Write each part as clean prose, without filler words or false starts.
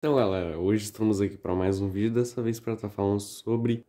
Então, galera, hoje estamos aqui para mais um vídeo, dessa vez para estar falando sobre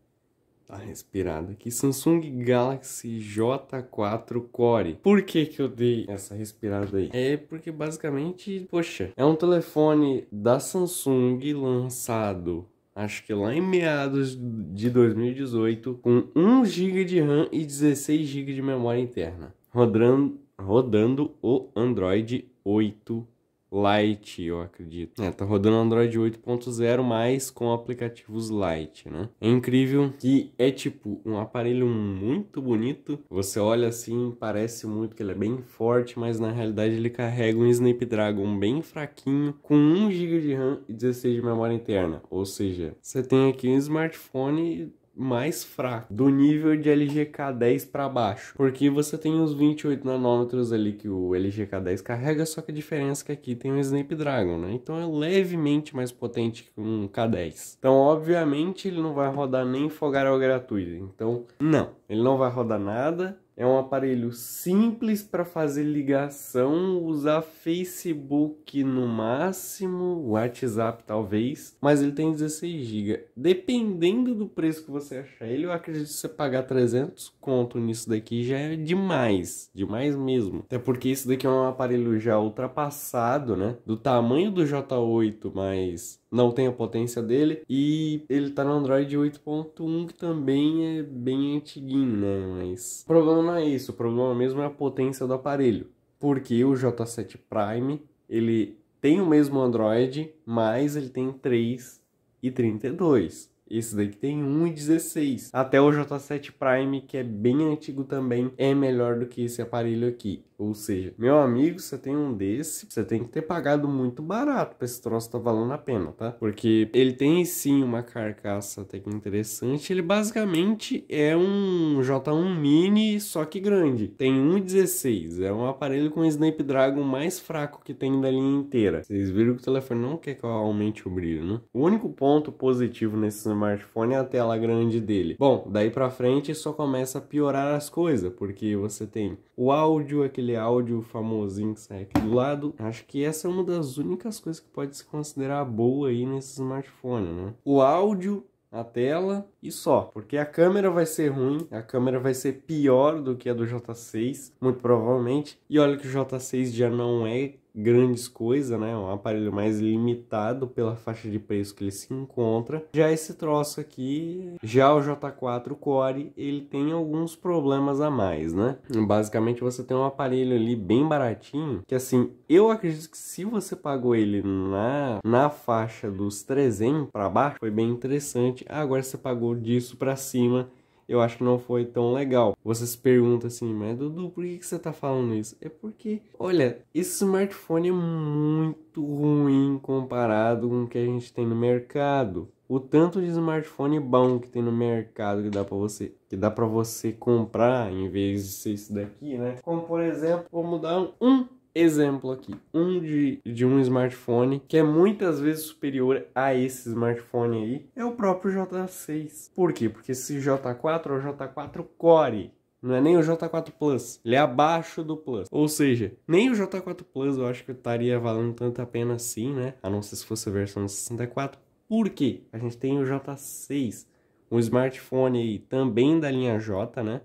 a respirada aqui, Samsung Galaxy J4 Core. Por que que eu dei essa respirada aí? É porque basicamente, poxa, é um telefone da Samsung lançado, acho que lá em meados de 2018, com 1 GB de RAM e 16 GB de memória interna, rodando o Android 8 Lite, eu acredito. Tá rodando Android 8.0, mas com aplicativos Lite, né? É incrível que é tipo um aparelho muito bonito. Você olha assim, parece muito que ele é bem forte, mas na realidade ele carrega um Snapdragon bem fraquinho, com 1 GB de RAM e 16 de memória interna. Ou seja, você tem aqui um smartphone mais fraco, do nível de LG K10 para baixo, porque você tem os 28 nanômetros ali que o LG K10 carrega, só que a diferença é que aqui tem um Snapdragon, né? Então é levemente mais potente que um K10. Então, obviamente, ele não vai rodar nem Fogarel gratuito. Então, não, ele não vai rodar nada. É um aparelho simples para fazer ligação, usar Facebook no máximo, WhatsApp talvez, mas ele tem 16 GB. Dependendo do preço que você achar ele, eu acredito que você pagar 300 conto nisso daqui já é demais, demais mesmo. Até porque isso daqui é um aparelho já ultrapassado, né? Do tamanho do J8, mas não tem a potência dele, e ele tá no Android 8.1, que também é bem antiguinho, né? Mas o problema não é isso, o problema mesmo é a potência do aparelho, porque o J7 Prime, ele tem o mesmo Android, mas ele tem 3,32. Esse daqui tem 1,16. Até o J7 Prime, que é bem antigo também, é melhor do que esse aparelho aqui. Ou seja, meu amigo, você tem um desse, você tem que ter pagado muito barato pra esse troço tá valendo a pena, tá? Porque ele tem sim uma carcaça até que interessante. Ele basicamente é um J1 Mini, só que grande. Tem 1,16. É um aparelho com o Snapdragon mais fraco que tem da linha inteira. Vocês viram que o telefone não quer que eu aumente o brilho, né? O único ponto positivo nesse smartphone é a tela grande dele. Bom, daí pra frente só começa a piorar as coisas, porque você tem o áudio, aquele áudio famosinho que sai aqui do lado. Acho que essa é uma das únicas coisas que pode se considerar boa aí nesse smartphone, né? O áudio, a tela e só, porque a câmera vai ser ruim, a câmera vai ser pior do que a do J6, muito provavelmente, e olha que o J6 já não é grandes coisas, né? Um aparelho mais limitado pela faixa de preço que ele se encontra. Já esse troço aqui, já o J4 Core, ele tem alguns problemas a mais, né? Basicamente você tem um aparelho ali bem baratinho, que assim, eu acredito que se você pagou ele na faixa dos 300 para baixo, foi bem interessante. Agora você pagou disso para cima, eu acho que não foi tão legal. Você se pergunta assim, mas Dudu, por que você tá falando isso? É porque, olha, esse smartphone é muito ruim comparado com o que a gente tem no mercado. O tanto de smartphone bom que tem no mercado que dá para você comprar em vez de ser isso daqui, né? Como por exemplo, vamos dar um exemplo aqui, de um smartphone que é muitas vezes superior a esse smartphone aí, é o próprio J6. Por quê? Porque esse J4 é o J4 Core. Não é nem o J4 Plus, ele é abaixo do Plus. Ou seja, nem o J4 Plus eu acho que estaria valendo tanto a pena assim, né? A não ser se fosse a versão 64. Por quê? A gente tem o J6, um smartphone aí também da linha J, né?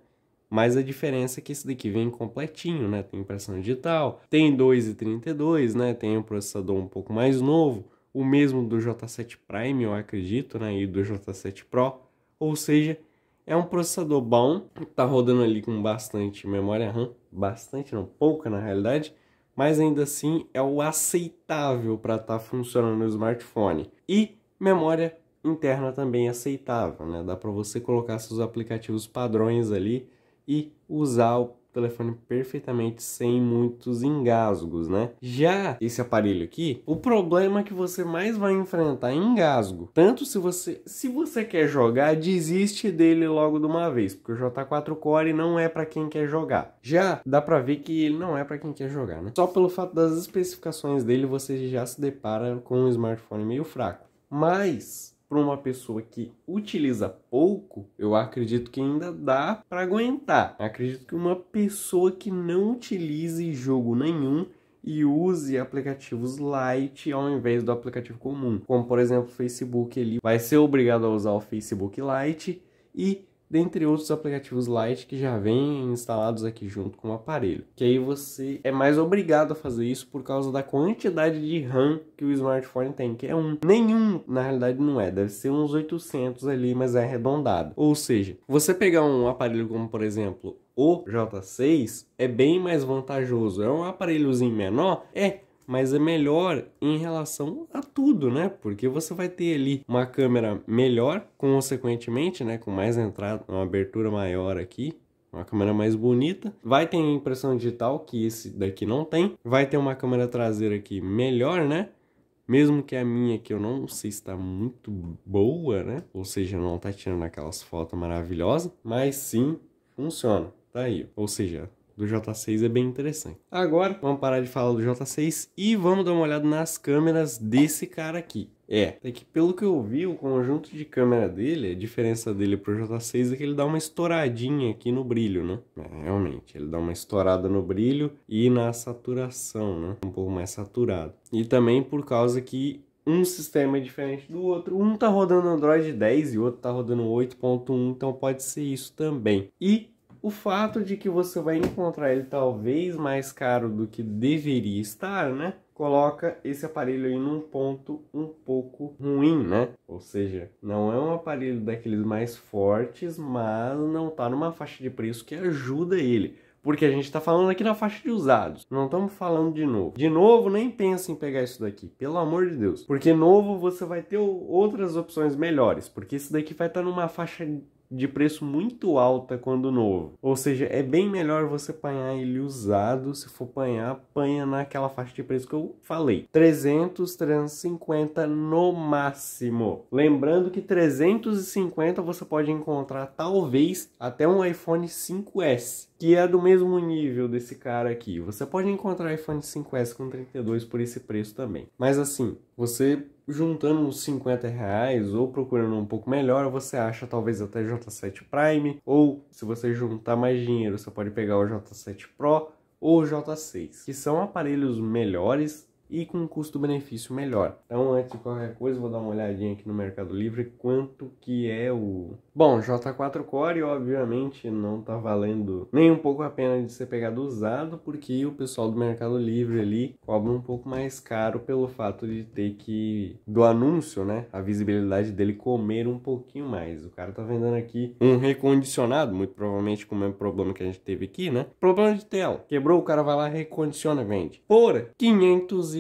Mas a diferença é que esse daqui vem completinho, né? Tem impressão digital, tem 2,32, né? Tem um processador um pouco mais novo, o mesmo do J7 Prime, eu acredito, né? E do J7 Pro. Ou seja, é um processador bom, tá rodando ali com bastante memória RAM, bastante não, pouca na realidade, mas ainda assim é o aceitável para estar funcionando no smartphone. E memória interna também aceitável, né? Dá para você colocar seus aplicativos padrões ali e usar o telefone perfeitamente sem muitos engasgos, né? Já esse aparelho aqui, o problema que você mais vai enfrentar é engasgo. Tanto se você quer jogar, desiste dele logo de uma vez, porque o J4 Core não é para quem quer jogar. Já dá para ver que ele não é para quem quer jogar, né? Só pelo fato das especificações dele, você já se depara com um smartphone meio fraco. Mas para uma pessoa que utiliza pouco, eu acredito que ainda dá para aguentar. Eu acredito que uma pessoa que não utilize jogo nenhum e use aplicativos Lite ao invés do aplicativo comum. Como, por exemplo, o Facebook, ele vai ser obrigado a usar o Facebook Lite e dentre outros aplicativos Lite que já vêm instalados aqui junto com o aparelho. Que aí você é mais obrigado a fazer isso por causa da quantidade de RAM que o smartphone tem, que é nenhum, na realidade não é, deve ser uns 800 ali, mas é arredondado. Ou seja, você pegar um aparelho como, por exemplo, o J6, é bem mais vantajoso. É um aparelhozinho menor? Mas é melhor em relação a tudo, né? Porque você vai ter ali uma câmera melhor, consequentemente, né? Com mais entrada, uma abertura maior aqui, uma câmera mais bonita. Vai ter impressão digital, que esse daqui não tem. Vai ter uma câmera traseira aqui melhor, né? Mesmo que a minha, que eu não sei se está muito boa, né? Ou seja, não tá tirando aquelas fotos maravilhosas, mas sim, funciona. Tá aí. Ou seja, do J6 é bem interessante. Agora, vamos parar de falar do J6 e vamos dar uma olhada nas câmeras desse cara aqui. É que pelo que eu vi, o conjunto de câmera dele, a diferença dele pro J6 é que ele dá uma estouradinha aqui no brilho, né? Realmente, ele dá uma estourada no brilho e na saturação, né? Um pouco mais saturado. E também por causa que um sistema é diferente do outro. Um tá rodando Android 10 e o outro tá rodando 8.1, então pode ser isso também. E o fato de que você vai encontrar ele talvez mais caro do que deveria estar, né? Coloca esse aparelho aí num ponto um pouco ruim, né? Ou seja, não é um aparelho daqueles mais fortes, mas não tá numa faixa de preço que ajuda ele. Porque a gente tá falando aqui na faixa de usados, não estamos falando de novo. De novo, nem pensa em pegar isso daqui, pelo amor de Deus. Porque novo você vai ter outras opções melhores, porque esse daqui vai estar numa faixa de preço muito alta quando novo. Ou seja, é bem melhor você apanhar ele usado. Se for apanhar, apanha naquela faixa de preço que eu falei. 300, 350 no máximo. Lembrando que 350 você pode encontrar talvez até um iPhone 5S, que é do mesmo nível desse cara aqui. Você pode encontrar iPhone 5S com 32 por esse preço também. Mas assim, você juntando uns 50 reais ou procurando um pouco melhor, você acha talvez até J7 Prime, ou se você juntar mais dinheiro, você pode pegar o J7 Pro ou o J6, que são aparelhos melhores e com custo-benefício melhor. Então, antes de qualquer coisa, vou dar uma olhadinha aqui no Mercado Livre quanto que é o... Bom, J4 Core, obviamente, não tá valendo nem um pouco a pena de ser pegado usado, porque o pessoal do Mercado Livre ali cobra um pouco mais caro pelo fato de ter que... do anúncio, né? A visibilidade dele comer um pouquinho mais. O cara tá vendendo aqui um recondicionado, muito provavelmente com o mesmo problema que a gente teve aqui, né? Problema de tela. Quebrou, o cara vai lá, recondiciona e vende. Por 595.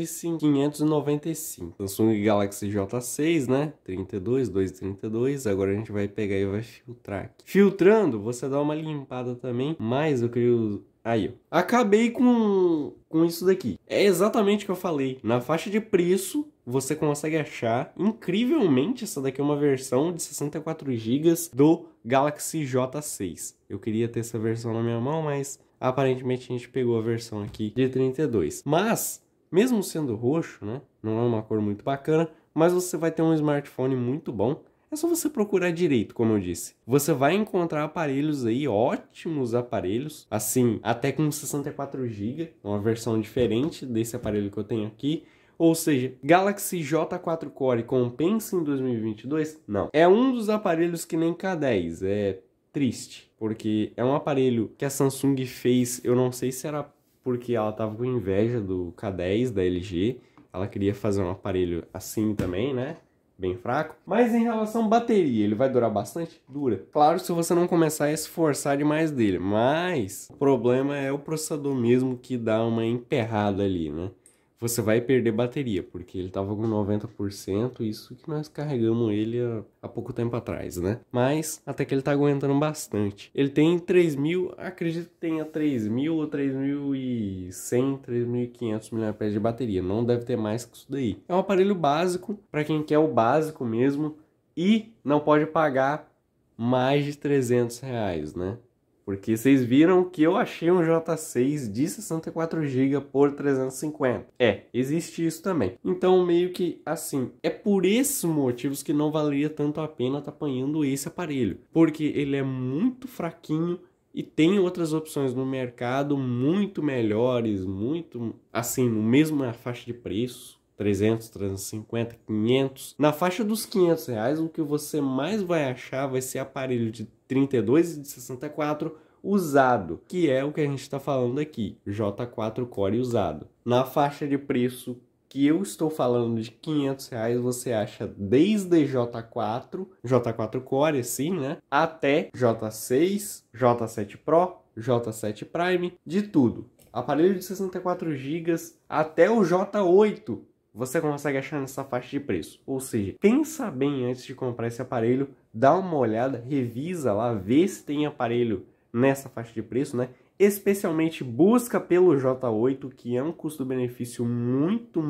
Samsung Galaxy J6, né? 32, 232. Agora a gente vai pegar e vai filtrar aqui. Filtrando, você dá uma limpada também, mas eu queria... Aí, ó. Acabei com isso daqui. É exatamente o que eu falei. Na faixa de preço, você consegue achar, incrivelmente, essa daqui é uma versão de 64 GB do Galaxy J6. Eu queria ter essa versão na minha mão, mas aparentemente a gente pegou a versão aqui de 32. Mas, mesmo sendo roxo, né? Não é uma cor muito bacana, mas você vai ter um smartphone muito bom. É só você procurar direito, como eu disse. Você vai encontrar aparelhos aí, ótimos aparelhos, assim, até com 64 GB, uma versão diferente desse aparelho que eu tenho aqui. Ou seja, Galaxy J4 Core compensa em 2022? Não. É um dos aparelhos que nem K10, é triste, porque é um aparelho que a Samsung fez, eu não sei se era porque ela tava com inveja do K10 da LG, ela queria fazer um aparelho assim também, né? Bem fraco. Mas em relação à bateria, ele vai durar bastante? Dura. Claro, se você não começar a esforçar demais dele. Mas o problema é o processador mesmo que dá uma emperrada ali, né? Você vai perder bateria, porque ele tava com 90%, isso que nós carregamos ele há pouco tempo atrás, né? Mas até que ele tá aguentando bastante. Ele tem 3.000, acredito que tenha 3.000 ou 3.100, 3.500 mAh de bateria. Não deve ter mais que isso daí. É um aparelho básico, para quem quer o básico mesmo, e não pode pagar mais de 300 reais, né? Porque vocês viram que eu achei um J6 de 64 GB por 350. Existe isso também. Então, meio que assim, é por esses motivos que não valeria tanto a pena estar apanhando esse aparelho. Porque ele é muito fraquinho E tem outras opções no mercado muito melhores, muito assim, no mesmo faixa de preço. 300, 350, 500. Na faixa dos R$ 500, o que você mais vai achar vai ser aparelho de 32 e de 64 usado, que é o que a gente está falando aqui, J4 Core usado. Na faixa de preço que eu estou falando de R$ 500, você acha desde J4 Core, assim, né? Até J6, J7 Pro, J7 Prime, de tudo. Aparelho de 64 GB até o J8. Você consegue achar nessa faixa de preço. Ou seja, pensa bem antes de comprar esse aparelho, dá uma olhada, revisa lá, vê se tem aparelho nessa faixa de preço, né? Especialmente busca pelo J8, que é um custo-benefício muito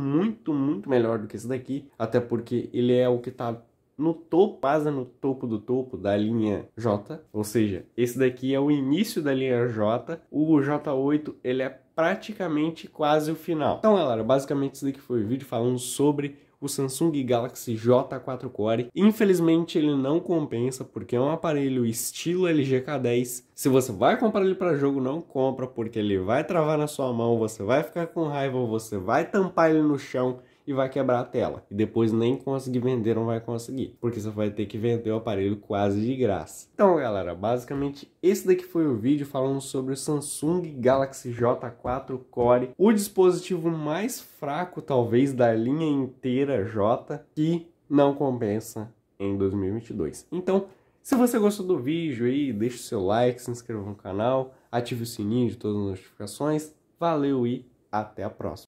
melhor do que esse daqui, até porque ele é o que está no topo, quase no topo do topo da linha J, ou seja, esse daqui é o início da linha J, o J8 ele é praticamente quase o final. Então galera, basicamente isso daqui foi o vídeo falando sobre o Samsung Galaxy J4 Core. Infelizmente ele não compensa porque é um aparelho estilo LG K10. Se você vai comprar ele para jogo, não compra, porque ele vai travar na sua mão, você vai ficar com raiva, você vai tampar ele no chão e vai quebrar a tela. E depois nem conseguir vender, não vai conseguir, porque você vai ter que vender o aparelho quase de graça. Então galera, basicamente esse daqui foi o vídeo falando sobre o Samsung Galaxy J4 Core, o dispositivo mais fraco talvez da linha inteira J, que não compensa em 2022. Então, se você gostou do vídeo aí, deixa o seu like, se inscreva no canal, ative o sininho de todas as notificações. Valeu e até a próxima.